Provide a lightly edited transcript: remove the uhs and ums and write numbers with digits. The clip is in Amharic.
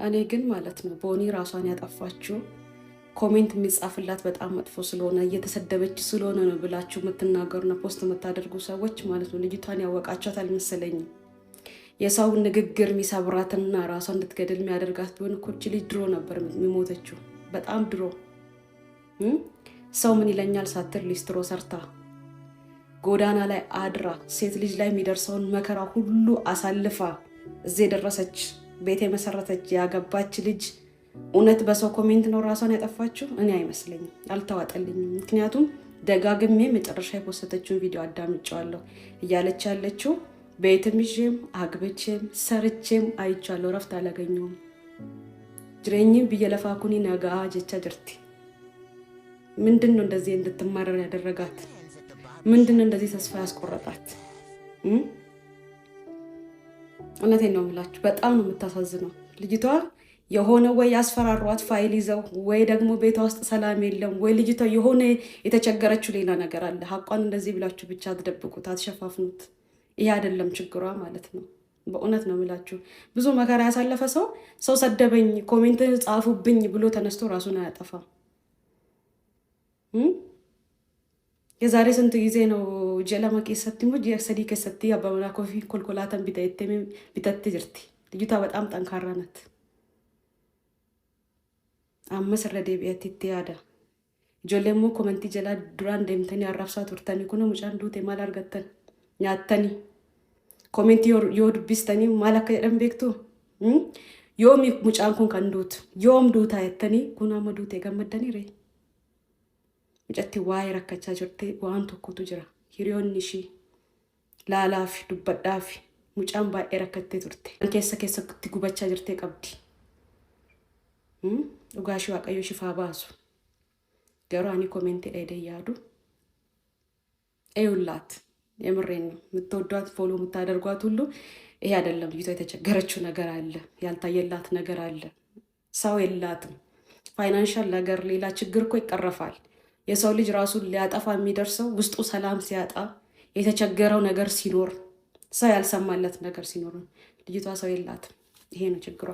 እኔ ግን ማለት ነው ቦኒ ራሷን ያጠፋችው ኮሜንት የሚጻፍላት በጣም መጥፎ ስለሆነ እየተሰደበች ስለሆነ ነው ብላችሁ የምትናገሩና ፖስት የምታደርጉ ሰዎች ማለት ነው ልጅቷን ያወቃችኋት አልመሰለኝም። የሰው ንግግር የሚሰብራትና ራሷን እንድትገድል የሚያደርጋት ቢሆን እኮ እች ልጅ ድሮ ነበር የሚሞተችው፣ በጣም ድሮ። ሰው ምን ይለኛል ሳትል ሊስትሮ ሰርታ ጎዳና ላይ አድራ ሴት ልጅ ላይ የሚደርሰውን መከራ ሁሉ አሳልፋ እዚህ የደረሰች ቤት የመሰረተች ያገባች ልጅ እውነት በሰው ኮሜንት ነው ራሷን ያጠፋችው? እኔ አይመስለኝም፣ አልተዋጠልኝም። ምክንያቱም ደጋግሜ መጨረሻ የፖስተችውን ቪዲዮ አዳምጫለሁ። እያለች ያለችው ቤትም ይዤም አግብቼም ሰርቼም አይቻለሁ፣ ረፍት አላገኘውም። ጅሬኝም ብየለፋኩኒ ነጋ ጀቻ ጅርቲ። ምንድን ነው እንደዚህ እንድትማረር ያደረጋት? ምንድን ነው እንደዚህ ተስፋ ያስቆረጣት? እውነቴን ነው የምላችሁ፣ በጣም ነው የምታሳዝነው ልጅቷ። የሆነ ወይ ያስፈራሯት ፋይል ይዘው ወይ ደግሞ ቤቷ ውስጥ ሰላም የለም ወይ ልጅቷ የሆነ የተቸገረችው ሌላ ነገር አለ። ሀቋን እንደዚህ ብላችሁ ብቻ አትደብቁት፣ አትሸፋፍኑት። ይሄ አይደለም ችግሯ ማለት ነው። በእውነት ነው የምላችሁ። ብዙ መከራ ያሳለፈ ሰው ሰደበኝ ኮሜንት ጻፉብኝ ብሎ ተነስቶ ራሱን አያጠፋም። የዛሬ ስንት ጊዜ ነው ጀለማ ኬሰቲ ሙ ሰዲ ከሰቲ አባመና ኮፊ ኮልኮላተን ቢተት ጅርቲ። ልጅቷ በጣም ጠንካራ ናት። አመስ ረዴቢያት ያዳ ጆሌሞ ኮመንቲ ጀላ ዱራን ደምተኒ አራፍሳ ቱርተኒ ኩኖ ሙጫን ዱቴ ማል አርገተን ኛተኒ ኮሜንቲ ዮድ ቢስተኒ ማላከ ደም ቤክቱ ዮም ሙጫን ኩን ከንዱት ዮም ዱታ የተኒ ኩና መዱቴ ገመደኒ ሬ ሙጨቲ ዋይ ረከቻ ጅርቴ ዋን ቶኩቱ ጅራ ሂሪዮንሺ ላላፊ ዱበዳፊ ሙጫን ባኤ ረከቴ ቱርቴ ከሰ ኩቲ ጉበቻ ጅርቴ ቀብዲ ኡጋሺ ዋቀዮ ሽፋ ባሱ ገራኒ ኮሜንት ላይ ደያዱ እዩላት። የምሬን ነው። የምትወዷት ፎሎ የምታደርጓት ሁሉ ይሄ አይደለም። ልጅቷ የተቸገረችው ነገር አለ፣ ያልታየላት ነገር አለ። ሰው የላትም። ፋይናንሻል ነገር ሌላ ችግር እኮ ይቀረፋል። የሰው ልጅ ራሱን ሊያጠፋ የሚደርሰው ውስጡ ሰላም ሲያጣ፣ የተቸገረው ነገር ሲኖር፣ ሰው ያልሰማለት ነገር ሲኖር። ልጅቷ ሰው የላትም። ይሄ ነው ችግሯ።